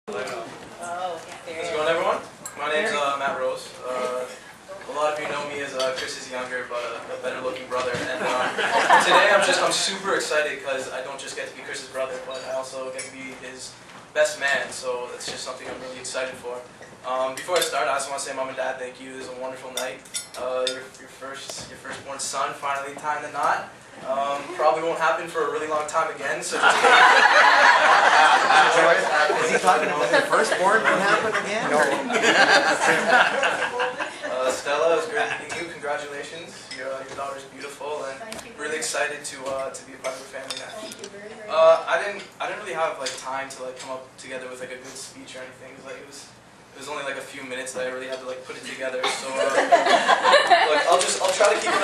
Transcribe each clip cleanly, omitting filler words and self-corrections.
How's it going, everyone? My name's Matt Rose. A lot of you know me as Chris's younger but a better looking brother. And today I'm super excited because I don't just get to be Chris's brother, but I also get to be his best man. So that's just something I'm really excited for. Before I start, I just want to say, Mom and Dad, thank you. It was a wonderful night. Your firstborn son finally tying the knot. Probably won't happen for a really long time again. So just is he talking about the firstborn can happen again? No. Stella, it's great meeting you. Congratulations. Your daughter's beautiful, and really excited to be a part of the family now. Thank you very much. I didn't really have time to come up together with a good speech or anything. It was only a few minutes that I really had to put it together. So look, I'll try to keep it.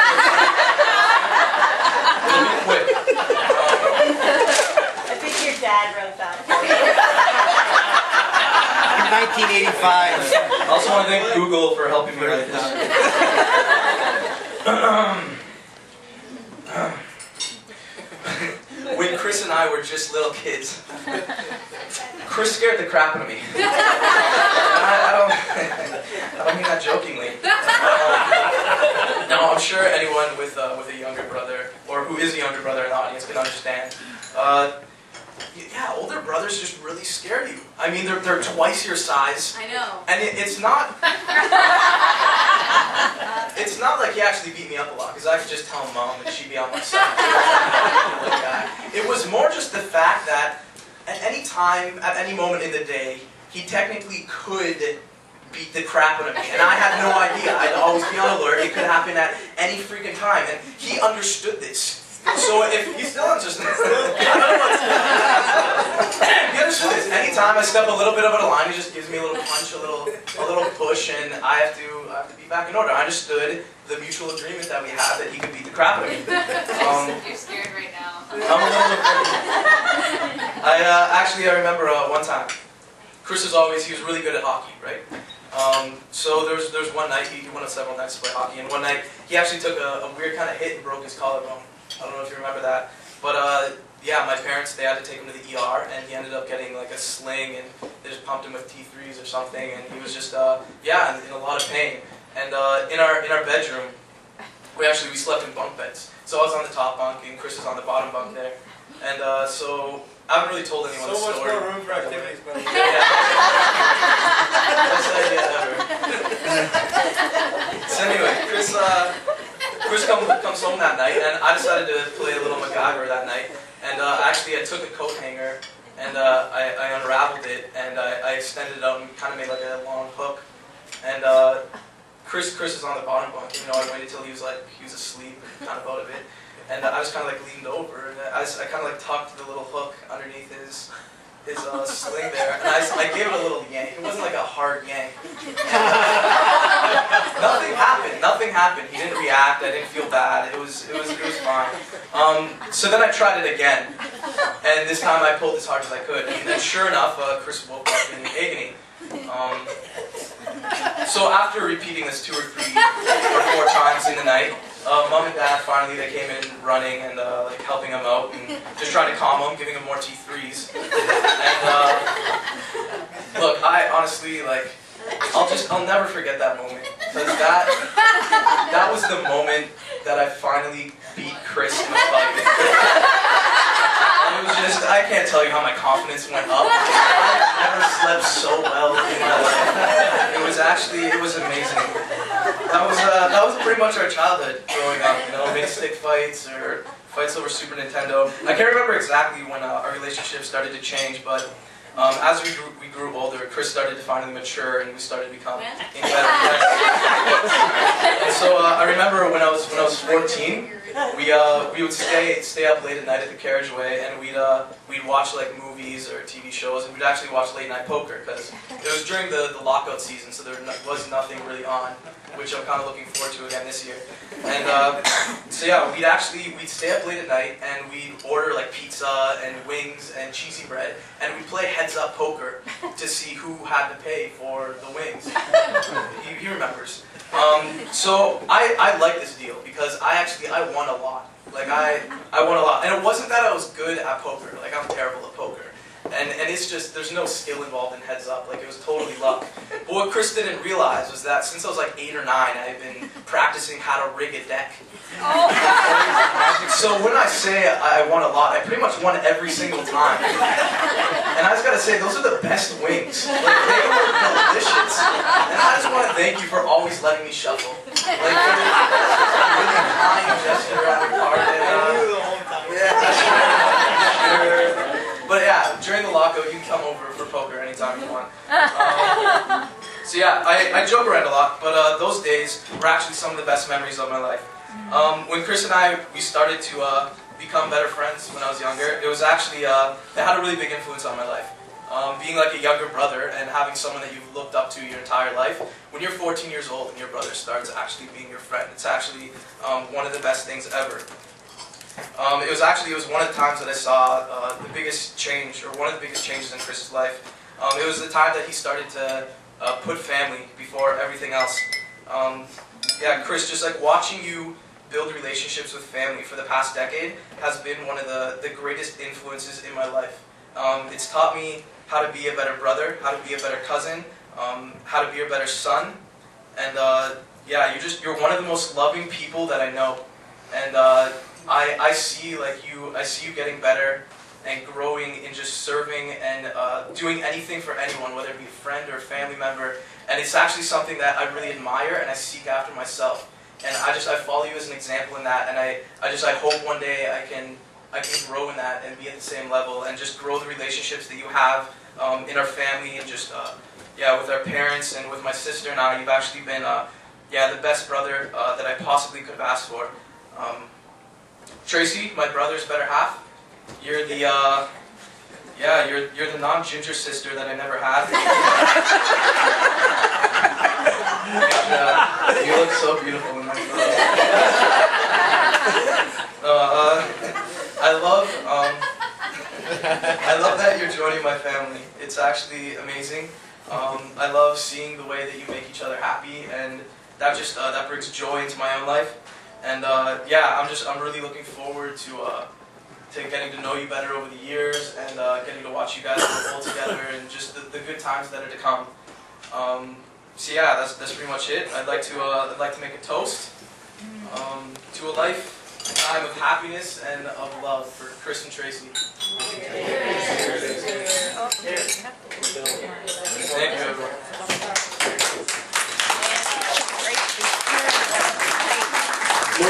It'll be quick. I think your dad wrote that for you. In 1985. I also want to thank Google for helping me write this. When Chris and I were just little kids, Chris scared the crap out of me. I don't mean that jokingly. No, I'm sure anyone with a younger brother, or who is a younger brother in the audience, can understand. Yeah, older brothers just really scare you. I mean, they're twice your size. I know. And it's not... It's not like he actually beat me up a lot, because I could just tell Mom and she'd be on my side. It was more just the fact that at any time, at any moment in the day, he technically could beat the crap out of me, and I had no idea. I'd always be on alert. It could happen at any freaking time, and he understood this. So if he still understood this, he understood this. Anytime I step a little bit over the line, he just gives me a little punch, a little push, and I have to be back in order. I understood the mutual agreement that we had that he could beat the crap out of me. You're scared right now. I'm a little afraid. I remember one time, Chris was really good at hockey, right? So there was one night, he went on several nights to play hockey, and one night he actually took a weird kind of hit and broke his collarbone. I don't know if you remember that, but yeah, my parents, they had to take him to the ER, and he ended up getting a sling, and they just pumped him with T3s or something, and he was just yeah, in a lot of pain. And in our bedroom, we slept in bunk beds. So I was on the top bunk, and Chris was on the bottom bunk there, and so I haven't really told anyone the story. So much more room for activities, but yeah. Best idea ever. So anyway, Chris comes home that night, and I decided to play a little MacGyver that night. And actually, I took a coat hanger, and I unraveled it, and I extended it out and kind of made a long hook. And Chris is on the bottom bunk. I waited till he was asleep, kind of out of it. And I just kind of leaned over, and I kind of tucked the little hook underneath his sling there, and I gave it a little yank. It wasn't a hard yank. Nothing happened. He didn't react. I didn't feel bad. It was fine. So then I tried it again, and this time I pulled as hard as I could. And then sure enough, Chris woke up in agony. So after repeating this 2 or 3 or 4 times in the night, Mom and Dad finally they came in running and helping him out and just trying to calm him, giving him more T3s. And look, I honestly I'll never forget that moment, because that was the moment that I finally beat Chris in a fight. It was just, I can't tell you how my confidence went up. I've never slept so well in my life. It was amazing. That was pretty much our childhood growing up, big stick fights or fights over Super Nintendo. I can't remember exactly when our relationship started to change, but as we grew older, Chris started to finally mature, and we started to become in better friends. And so I remember when I was 14, we would stay up late at night at the carriageway, and we'd watch movies or TV shows, and we'd actually watch late night poker, because it was during the lockout season, so there was nothing really on, which I'm kind of looking forward to again this year. And so yeah, we'd stay up late at night, and we'd order pizza and wings and cheesy bread, and we'd play heads-up poker to see who had to pay for the wings. He remembers. So I like this deal because I won a lot. I won a lot, and it wasn't that I was good at poker. I'm terrible at poker. and it's just, there's no skill involved in heads up, like it was totally luck. But what Chris didn't realize was that since I was like 8 or 9, I've been practicing how to rig a deck. So when I say I won a lot, I pretty much won every single time. And I just gotta say, those are the best wings. Like, they were delicious. And I just want to thank you for always letting me shuffle. Like, it was a really kind gesture on your part. But yeah, during the lockout, you can come over for poker anytime you want. So yeah, I joke around a lot, but those days were actually some of the best memories of my life. When Chris and we started to become better friends when I was younger, it was actually, it had a really big influence on my life. Being like a younger brother and having someone that you've looked up to your entire life, when you're 14 years old and your brother starts actually being your friend, it's actually one of the best things ever. It was one of the times that I saw the biggest change, or one of the biggest changes in Chris's life. It was the time that he started to put family before everything else. Yeah, Chris, just like watching you build relationships with family for the past decade has been one of the greatest influences in my life. It's taught me how to be a better brother, how to be a better cousin, how to be a better son, and yeah, you're one of the most loving people that I know, and I see you getting better and growing in just serving and doing anything for anyone, whether it be a friend or a family member, and it's actually something that I really admire and I seek after myself, and I follow you as an example in that, and I hope one day I can grow in that and be at the same level and just grow the relationships that you have in our family and just yeah, with our parents and with my sister and I. You've actually been yeah, the best brother that I possibly could have asked for. Tracy, my brother's better half, you're the yeah, you're the non-ginger sister that I never had. And, you look so beautiful in that photo. I love that you're joining my family. It's actually amazing. I love seeing the way that you make each other happy, and that just that brings joy into my own life. And yeah, I'm really looking forward to getting to know you better over the years, and getting to watch you guys grow old together, and just the good times that are to come. So yeah, that's pretty much it. I'd like to make a toast to a lifetime of happiness and of love for Chris and Tracy. Thank you, everyone.